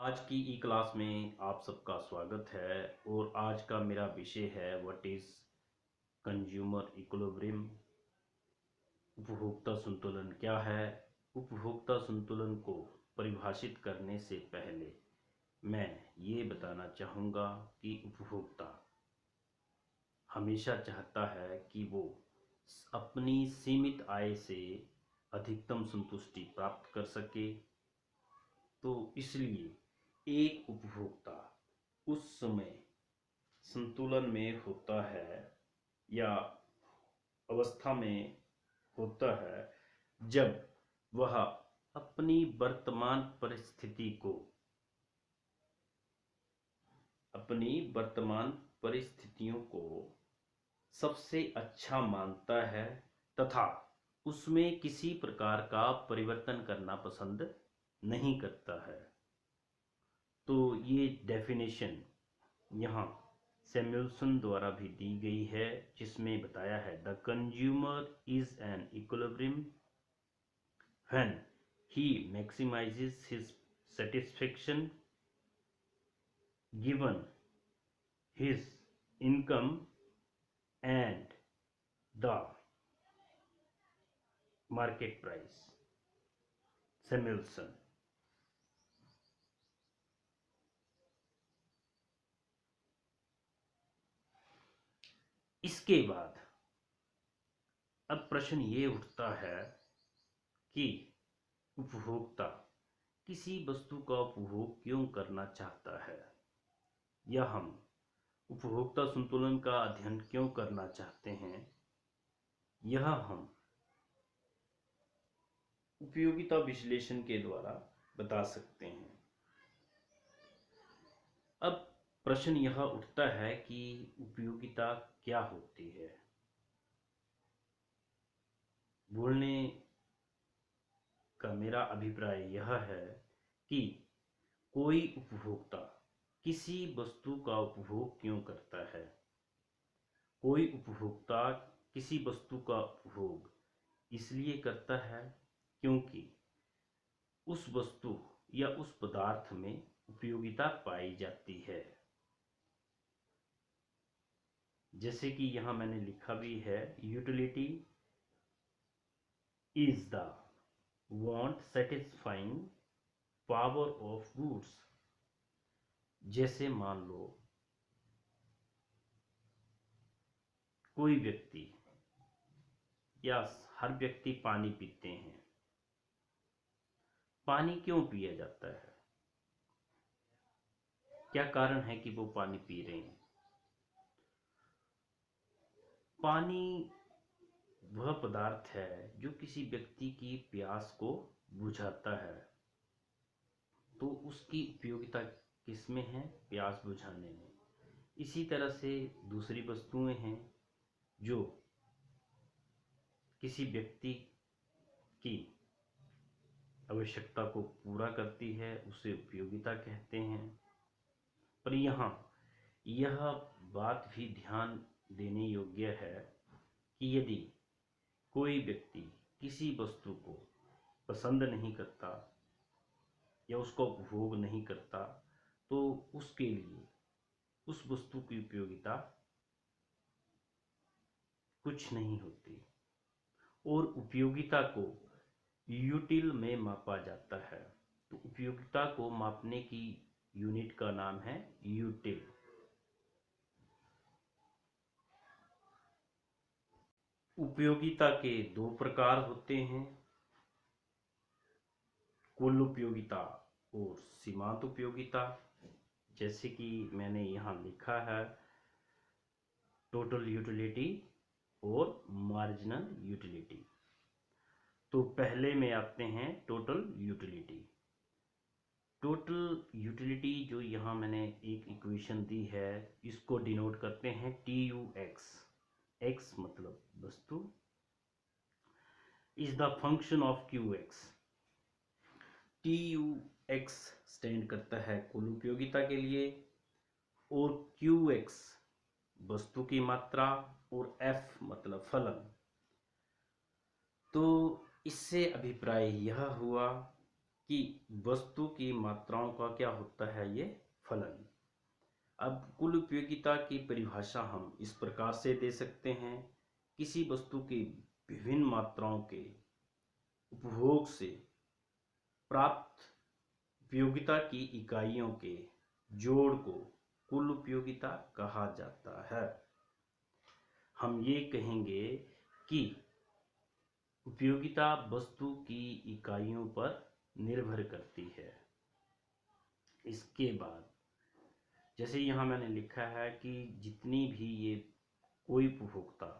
आज की ई क्लास में आप सबका स्वागत है। और आज का मेरा विषय है व्हाट इज कंज्यूमर इक्विलिब्रियम। उपभोक्ता संतुलन क्या है। उपभोक्ता संतुलन को परिभाषित करने से पहले मैं ये बताना चाहूँगा कि उपभोक्ता हमेशा चाहता है कि वो अपनी सीमित आय से अधिकतम संतुष्टि प्राप्त कर सके। तो इसलिए एक उपभोक्ता उस समय संतुलन में होता है या अवस्था में होता है जब वह अपनी वर्तमान परिस्थितियों को सबसे अच्छा मानता है तथा उसमें किसी प्रकार का परिवर्तन करना पसंद नहीं करता है। तो ये डेफिनेशन यहाँ सैमुअल्सन द्वारा भी दी गई है, जिसमें बताया है the consumer is in equilibrium when he maximises his satisfaction given his income and the market price. Samuelson. इसके बाद अब प्रश्न ये उठता है कि उपभोक्ता किसी वस्तु का उपभोग क्यों करना चाहता है, या हम उपभोक्ता संतुलन का अध्ययन क्यों करना चाहते हैं। यह हम उपयोगिता विश्लेषण के द्वारा बता सकते हैं। अब प्रश्न यह उठता है कि उपयोगिता क्या होती है। बोलने का मेरा अभिप्राय यह है कि कोई उपभोक्ता किसी वस्तु का उपभोग क्यों करता है। कोई उपभोक्ता किसी वस्तु का उपभोग इसलिए करता है क्योंकि उस वस्तु या उस पदार्थ में उपयोगिता पाई जाती है। जैसे कि यहाँ मैंने लिखा भी है, utility is the want satisfying power of goods. जैसे मान लो कोई व्यक्ति या हर व्यक्ति पानी पीते हैं। पानी क्यों पिया जाता है, क्या कारण है कि वो पानी पी रहे हैं। पानी वह पदार्थ है जो किसी व्यक्ति की प्यास को बुझाता है। तो उसकी उपयोगिता किसमें है, प्यास बुझाने में। इसी तरह से दूसरी वस्तुएं हैं जो किसी व्यक्ति की आवश्यकता को पूरा करती है, उसे उपयोगिता कहते हैं। पर यहाँ यह बात भी ध्यान देने योग्य है कि यदि कोई व्यक्ति किसी वस्तु को पसंद नहीं करता या उसका उपभोग नहीं करता, तो उसके लिए उस वस्तु की उपयोगिता कुछ नहीं होती। और उपयोगिता को यूटिल में मापा जाता है। तो उपयोगिता को मापने की यूनिट का नाम है यूटिल। उपयोगिता के दो प्रकार होते हैं, कुल उपयोगिता और सीमांत उपयोगिता। जैसे कि मैंने यहाँ लिखा है टोटल यूटिलिटी और मार्जिनल यूटिलिटी। तो पहले में आते हैं टोटल यूटिलिटी। टोटल यूटिलिटी जो यहाँ मैंने एक इक्वेशन दी है, इसको डिनोट करते हैं TUX। X मतलब वस्तु is the function of QX। TUX stand करता है कुल उपयोगिता के लिए, और QX वस्तु की मात्रा, और F मतलब फलन। तो इससे अभिप्राय यह हुआ कि वस्तु की मात्राओं का क्या होता है, ये फलन। अब कुल उपयोगिता की परिभाषा हम इस प्रकार से दे सकते हैं, किसी वस्तु की विभिन्न मात्राओं के उपभोग से प्राप्त उपयोगिता की इकाइयों के जोड़ को कुल उपयोगिता कहा जाता है। हम ये कहेंगे कि उपयोगिता वस्तु की इकाइयों पर निर्भर करती है। इसके बाद जैसे यहाँ मैंने लिखा है कि जितनी भी ये कोई उपभोक्ता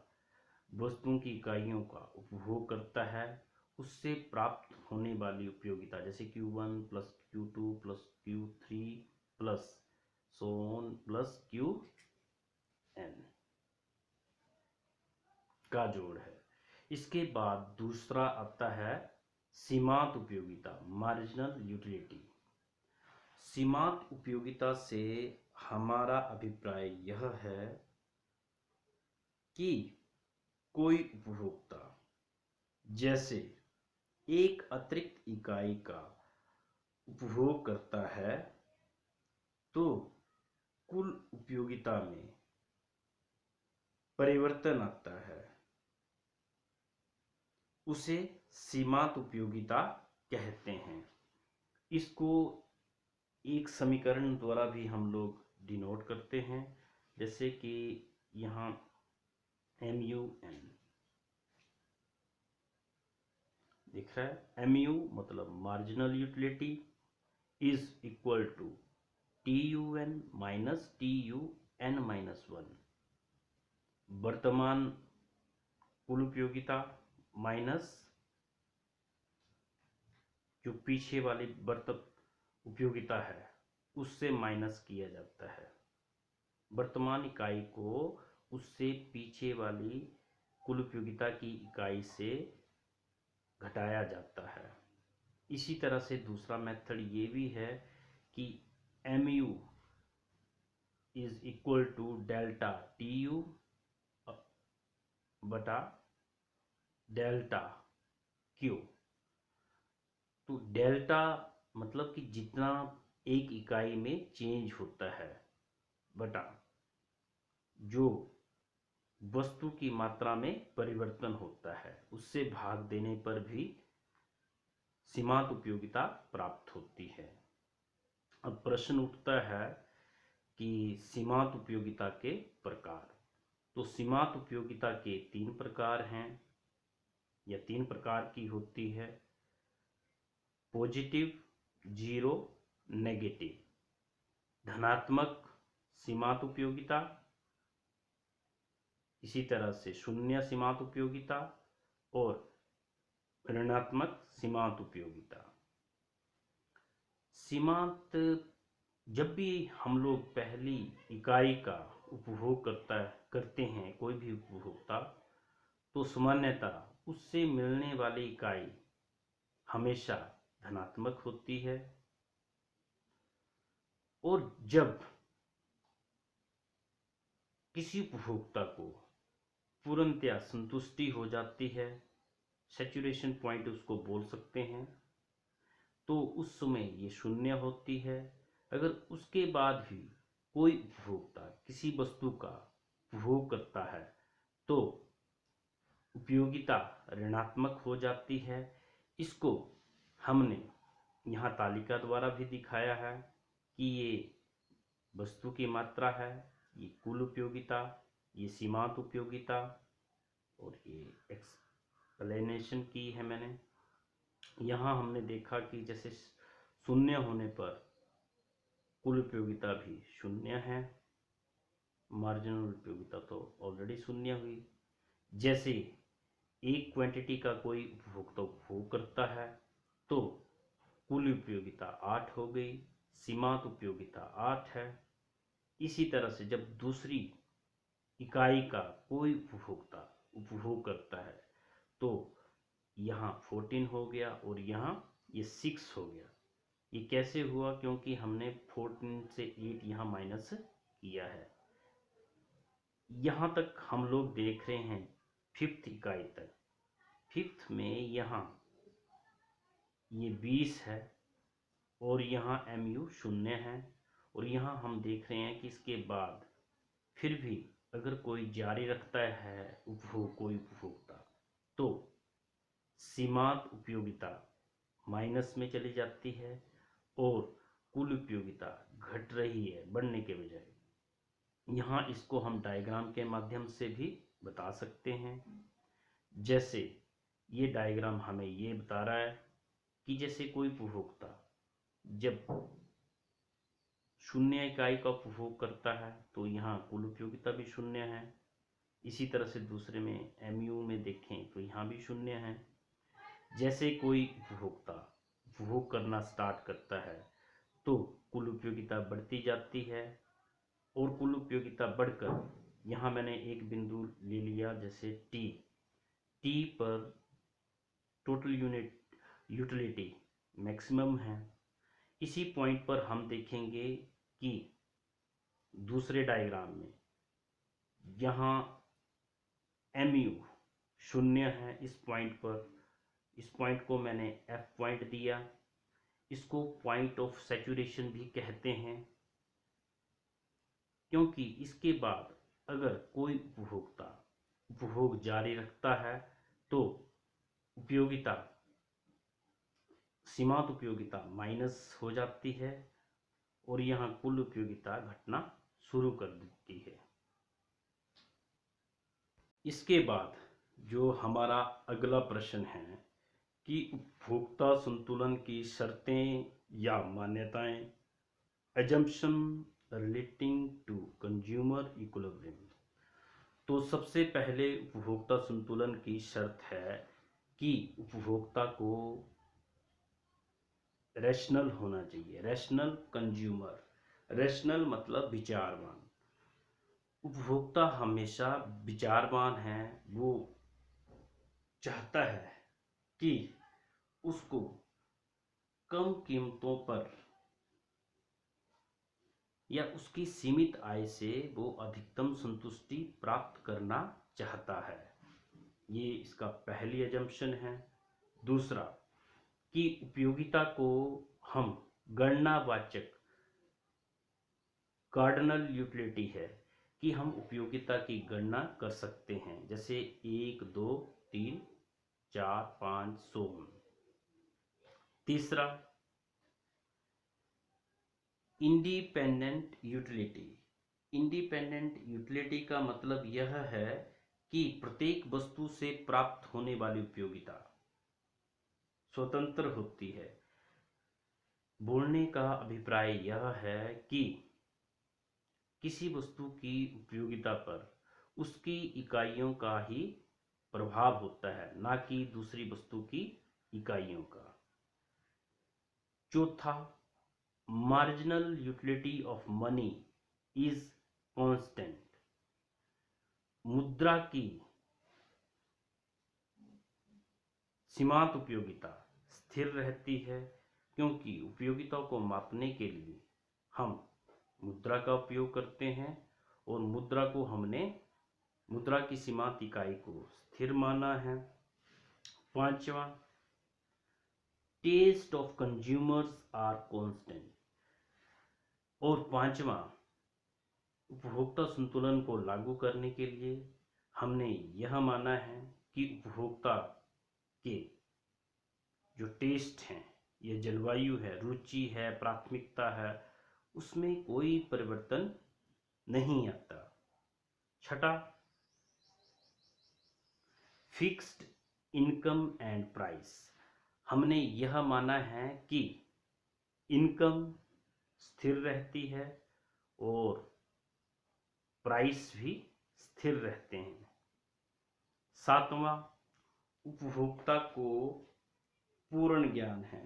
वस्तुओं की इकाइयों का उपभोग करता है, उससे प्राप्त होने वाली उपयोगिता जैसे Q1 plus Q2 plus Q3 plus so on plus Qn का जोड़ है। इसके बाद दूसरा आता है सीमांत उपयोगिता, मार्जिनल यूटिलिटी। सीमांत उपयोगिता से हमारा अभिप्राय यह है कि कोई उपभोक्ता जैसे एक अतिरिक्त इकाई का उपभोग करता है तो कुल उपयोगिता में परिवर्तन आता है, उसे सीमांत उपयोगिता कहते हैं। इसको एक समीकरण द्वारा भी हम लोग डिनोट करते हैं, जैसे कि यहाँ MUN दिख रहा है। MU मतलब marginal utility is equal to TUN minus TUN minus 1, वर्तमान कुल उपयोगिता माइनस जो पीछे वाली उपयोगिता है उससे माइनस किया जाता है। वर्तमान इकाई को उससे पीछे वाली कुल उपयोगिता की इकाई से घटाया जाता है। इसी तरह से दूसरा मेथड ये भी है कि MU is equal to delta TU बटा डेल्टा Q। तो डेल्टा मतलब कि जितना एक इकाई में चेंज होता है बटा जो वस्तु की मात्रा में परिवर्तन होता है, उससे भाग देने पर भी सीमांत उपयोगिता प्राप्त होती है। अब प्रश्न उठता है कि सीमांत उपयोगिता के प्रकार। तो सीमांत उपयोगिता के 3 प्रकार हैं या 3 प्रकार की होती है। Positive, zero, negative. धनात्मक सीमांत उपयोगिता, इसी तरह से शून्य सीमांत उपयोगिता और ऋणात्मक सीमांत उपयोगिता। सीमांत जब भी हम लोग पहली इकाई का उपभोग करते हैं कोई भी उपभोक्ता, तो सामान्यतः उससे मिलने वाली इकाई हमेशा धनात्मक होती है। और जब किसी उपभोक्ता को पूर्णतया संतुष्टि हो जाती है, सैचुरेशन पॉइंट उसको बोल सकते हैं, तो उस समय ये शून्य होती है। अगर उसके बाद भी कोई उपभोक्ता किसी वस्तु का उपभोग करता है तो उपयोगिता ऋणात्मक हो जाती है। इसको हमने यहाँ तालिका द्वारा भी दिखाया है कि ये वस्तु की मात्रा है, ये कुल उपयोगिता, ये सीमांत उपयोगिता, और ये एक्सप्लेनेशन की है मैंने। यहाँ हमने देखा कि जैसे शून्य होने पर कुल उपयोगिता भी शून्य है, मार्जिनल उपयोगिता तो ऑलरेडी शून्य हुई। जैसे एक क्वांटिटी का कोई उपभोक्ता उपभोग करता है तो कुल उपयोगिता 8 हो गई, सीमांत उपयोगिता 8 है। इसी तरह से जब दूसरी इकाई का कोई उपभोक्ता उपभोग करता है तो यहाँ 14 हो गया और यहाँ ये 6 हो गया। ये कैसे हुआ? क्योंकि हमने 14 से 8 यहाँ माइनस किया है। यहाँ तक हम लोग देख रहे हैं 5th इकाई तक। 5th में यहाँ ये 20 है और यहाँ MU शून्य है। और यहाँ हम देख रहे हैं कि इसके बाद फिर भी अगर कोई जारी रखता है कोई उपभोक्ता, तो सीमांत उपयोगिता माइनस में चली जाती है और कुल उपयोगिता घट रही है बढ़ने के बजाय। यहाँ इसको हम डायग्राम के माध्यम से भी बता सकते हैं। जैसे ये डायग्राम हमें ये बता रहा है कि जैसे कोई उपभोक्ता जब 0 इकाई का उपभोग करता है तो यहाँ कुल उपयोगिता भी 0 है। इसी तरह से दूसरे में MU में देखें तो यहाँ भी 0 है। जैसे कोई उपभोक्ता उपभोग करना स्टार्ट करता है तो कुल उपयोगिता बढ़ती जाती है और कुल उपयोगिता बढ़कर यहाँ मैंने एक बिंदु ले लिया जैसे T पर टोटल यूनिट यूटिलिटी मैक्सिमम है। इसी पॉइंट पर हम देखेंगे कि दूसरे डायग्राम में यहाँ MU 0 है। इस पॉइंट को मैंने F पॉइंट दिया। इसको पॉइंट ऑफ सैचुरेशन भी कहते हैं, क्योंकि इसके बाद अगर कोई उपभोक्ता उपभोग जारी रखता है तो उपयोगिता सीमांत उपयोगिता माइनस हो जाती है और यहाँ कुल उपयोगिता घटना शुरू कर देती है। इसके बाद जो हमारा अगला प्रश्न है कि उपभोक्ता संतुलन की शर्तें या मान्यताएं, assumption relating to consumer equilibrium. तो सबसे पहले उपभोक्ता संतुलन की शर्त है कि उपभोक्ता को रैशनल होना चाहिए। रैशनल कंज्यूमर, रैशनल मतलब विचारवान। उपभोक्ता हमेशा विचारवान है। वो चाहता है कि उसको कम कीमतों पर या उसकी सीमित आय से वो अधिकतम संतुष्टि प्राप्त करना चाहता है। ये इसका पहली अजम्पशन है। दूसरा कि उपयोगिता को हम गणनावाचक कार्डिनल यूटिलिटी है कि हम उपयोगिता की गणना कर सकते हैं, जैसे 1 2 3 4 5 100। तीसरा इंडिपेंडेंट यूटिलिटी। इंडिपेंडेंट यूटिलिटी का मतलब यह है कि प्रत्येक वस्तु से प्राप्त होने वाली उपयोगिता स्वतंत्र होती है। बोलने का अभिप्राय यह है कि किसी वस्तु की उपयोगिता पर उसकी इकाइयों का ही प्रभाव होता है, ना कि दूसरी वस्तु की इकाइयों का। चौथा, marginal utility of money is constant. मुद्रा की सीमांत उपयोगिता स्थिर रहती है, क्योंकि उपयोगिता को मापने के लिए हम मुद्रा का उपयोग करते हैं और मुद्रा की सीमांत इकाई को स्थिर माना है। पांचवा, taste of consumers are constant. और पांचवा, उपभोक्ता संतुलन को लागू करने के लिए हमने यह माना है कि उपभोक्ता के जो टेस्ट हैं, ये जलवायु है, रुचि है, प्राथमिकता है, उसमें कोई परिवर्तन नहीं आता। छठा, फिक्स्ड इनकम एंड प्राइस। हमने यह माना है कि इनकम स्थिर रहती है और प्राइस भी स्थिर रहते हैं। सातवां, उपभोक्ता को पूर्ण ज्ञान है।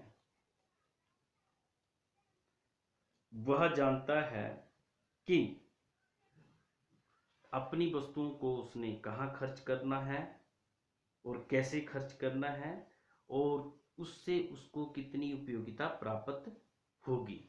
वह जानता है कि अपनी वस्तुओं को उसने कहाँ खर्च करना है और कैसे खर्च करना है और उससे उसको कितनी उपयोगिता प्राप्त होगी।